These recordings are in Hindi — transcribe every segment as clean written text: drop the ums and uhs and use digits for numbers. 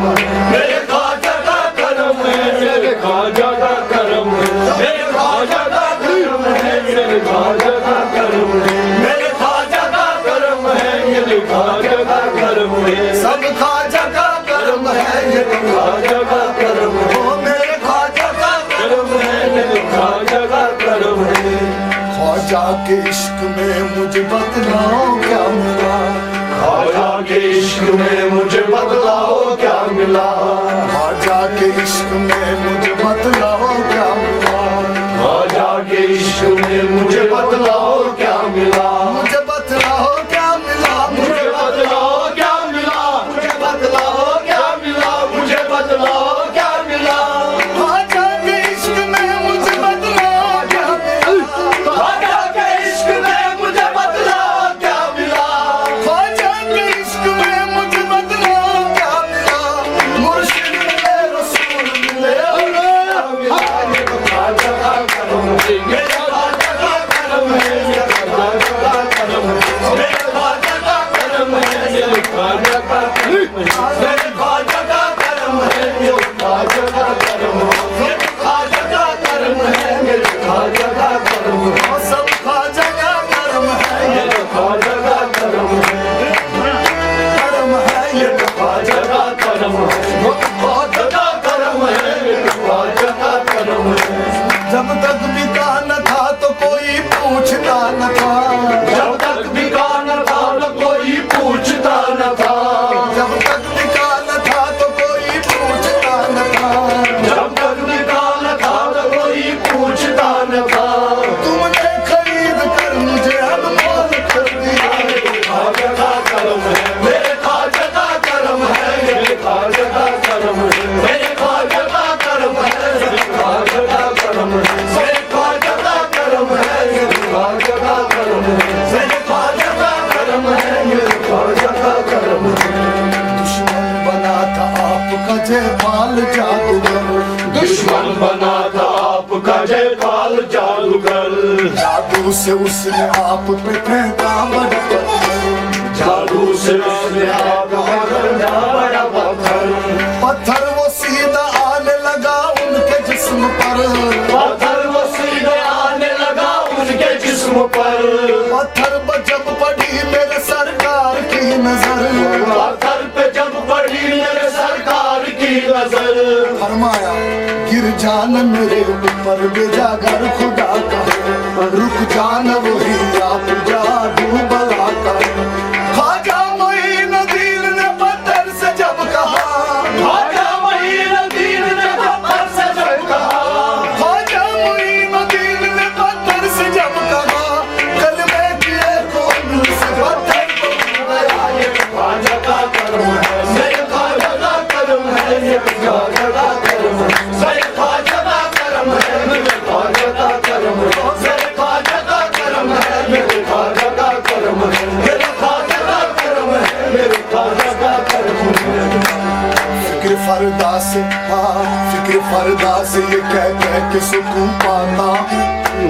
करम है, मेरे ख्वाजा का करम है, मेरे ख्वाजा का करम है, मेरे ख्वाजा का करम है, मेरे ख्वाजा का करम है, मेरे ख्वाजा का करम है, मेरे ख्वाजा का करम है, सब ख्वाजा का करम है, ये ख्वाजा का करम है, ओ मेरे ख्वाजा का करम है, मेरे ख्वाजा का करम है। ख्वाजा के इश्क में मुझे बदलाओ क्या मिला, ख्वाजा के इश्क में मुझे बदलाओ क्या मिला, ख्वाजा के इश्क में मुझे बदलाओ क्या मिला, ख्वाजा के इश्क में मुझे बदलाओ क्या मिला, मुझे बदलाओ क्या मिला, मुझे बदलाओ क्या मिला, मुझे बदलाओ क्या मिला, मुझे बदलाओ क्या मिला, ख्वाजा के इश्क में मुझे बदलाओ क्या मिला, ख्वाजा के इश्क में मुझे बदलाओ क्या मिला, ख्वाजा के इश्क में मुझे बदलाओ क्या मिला, मुर्शिद मिले रसूल मिले, ख्वाजा का करम है, मेरे ख्वाजा का करम है, मेरे ख्वाजा का करम है, मेरे ख्वाजा का करम है, मेरे ख्वाजा का करम है, मेरे ख्वाजा का करम है, मेरे ख्वाजा का करम है, मेरे ख्वाजा का करम है, मेरे ख्वाजा का करम है, सब ख्वाजा का करम है, मेरे ख्वाजा का करम है, करम है, ये ख्वाजा का करम है, ख्वाजा का करम है, मेरे ख्वाजा का करम है। जब तक बिका न था तो कोई पूछता न था, जब तक बिका न था तो कोई पूछता न था, जब तक बिका न था तो कोई पूछता न था, जब तक बिका न था तो कोई पूछता न था, तुमने खरीद कर मुझे अब मोल कर दिया, मेरे ख्वाजा का करम है, मेरे ख्वाजा का करम है, मेरे ख्वाजा का करम है, मेरे ख्वाजा का करम है, मेरे ख्वाजा का करम है, मेरे ख्वाजा का करम है, मेरे ख्वाजा का करम है, मेरे ख्वाजा का करम है, मेरे ख्वाजा का करम है। दुश्मन बना था आपका जयपाल जादूगर, दुश्मन बना था आपका जयपाल जादूगर, जादू से उसने आप पे फेंका बड़ा पत्थर, जादू से उसने आप पे फेंका बड़ा पत्थर, पत्थर वो सीधा आने लगा उनके जिस्म पर, पत्थर वो सीधा आने लगा उनके जिस्म पर, पत्थर पर जब पड़ी मेरे सरकार की नजर, पत्थर पे जब पड़ी मेरे सरकार की नजर, फरमाया गिर जान मेरे ऊपर बेजा घर खुदा का, रुक जान वही आप जादू बला कर, ख्वाजा मोइनुद्दीन ने पत्थर से जब कहा, ख्वाजा मोइनुद्दीन ने पत्थर से जब कहा, ख्वाजा मोइनुद्दीन ने पत्थर से जब कहा, कलमे किए कौन से पत्थर को गया, ये ख्वाजा का करम है, मेरे ख्वाजा का करम है, ये ख्वाजा का करम है, मेरे ख्वाजा का करम है, मेरे ख्वाजा का करम है, मेरे ख्वाजा का करम है, मेरे ख्वाजा का करम है, मेरे ख्वाजा का करम है, मेरे ख्वाजा का करम है। फिक्र फरदा से, हाँ फिक्र फरदा से ये कह के सुकून पाता हूँ,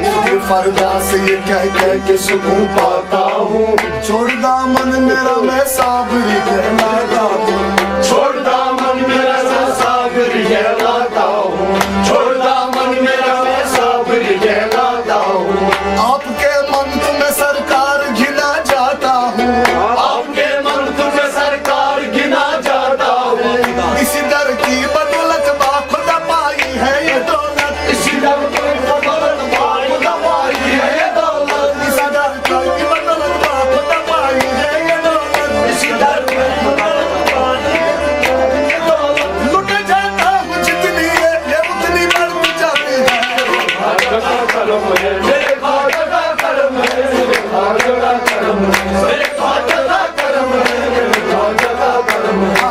फिक्र फरदा से ये कह के सुकून पाता हूँ, छोड़ दामन मेरा मैं साबरी कहलाता हूँ, छोड़ दामन मेरा मैं साबरी कहलाता हूँ, छोड़ दामन मेरा मैं साबरी कहलाता हूँ, आपके मंत्र में सरकार घिना जाता हूँ, आपके मंत्र में सरकार घिना जाता हूँ, इसी दर की बदौलत खुदा पाई है ये दौलत, इसी दर की बदौलत खुदा पाई है ये दौलत, इसी दर की बदौलत खुदा पाई है ये दौलत, इसी दर की बदौलत पाई है ये दौलत, लुट जाता हूँ जितनी है ये उतनी बढ़ती जाती है, मेरे ख्वाजा का करम है, मेरे ख्वाजा का करम है, मेरे ख्वाजा का करम है, मेरे ख्वाजा का करम है, मेरे ख्वाजा का करम है,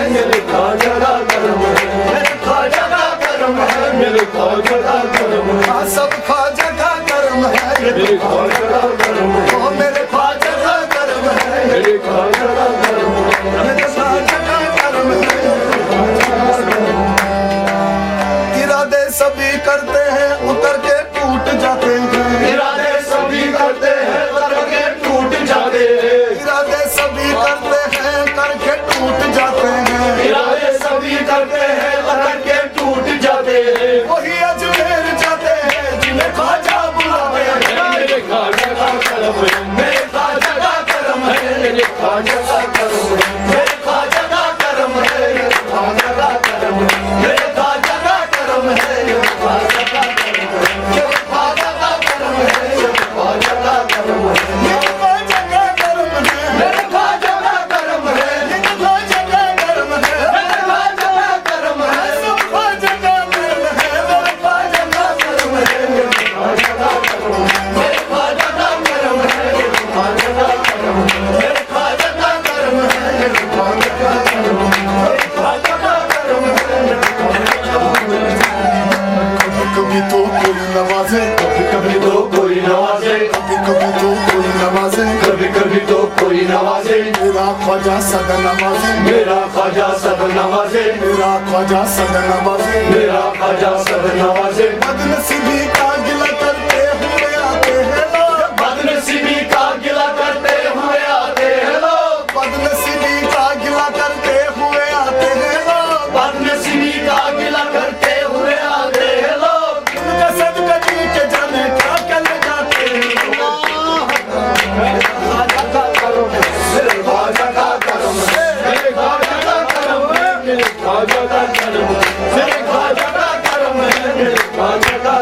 मेरे ख्वाजा का करम है, मेरे ख्वाजा का करम है, मेरे ख्वाजा का करम है, सब ख्वाजा का करम है, मेरे ख्वाजा का करम है, मेरे ख्वाजा का करम है, मेरे ख्वाजा का करम है, मेरे ख्वाजा का करम है। इरादे सभी करते हैं उतर के टूट जाते हैं, इरादे सभी करते हैं उतर के टूट जाते हैं, इरादे सभी करते हैं करके टूट जाते सदा नवाज़े, मेरा ख्वाजा सद नवाज़े, मेरा ख्वाजा सदा नवाज़े, मेरा ख्वाजा सद नवाज़े। बदनसीबी का गिला करते हुए आते हैं लोग, बदनसीबी का गिला करते हुए आते हैं लोग, बदनसीबी का गिला करते हुए आते हैं लोग, बदनसीबी का गिला करते हुए आते हैं लोग। उनका सदका जी के जाने क्या कर जाते हैं मेरे ख्वाजा का करम है, मेरे ख्वाजा का करम है, मेरे ख्वाजा का करम है, मेरे ख्वाजा का करम है, मेरे ख्वाजा का करम है, मेरे ख्वाजा का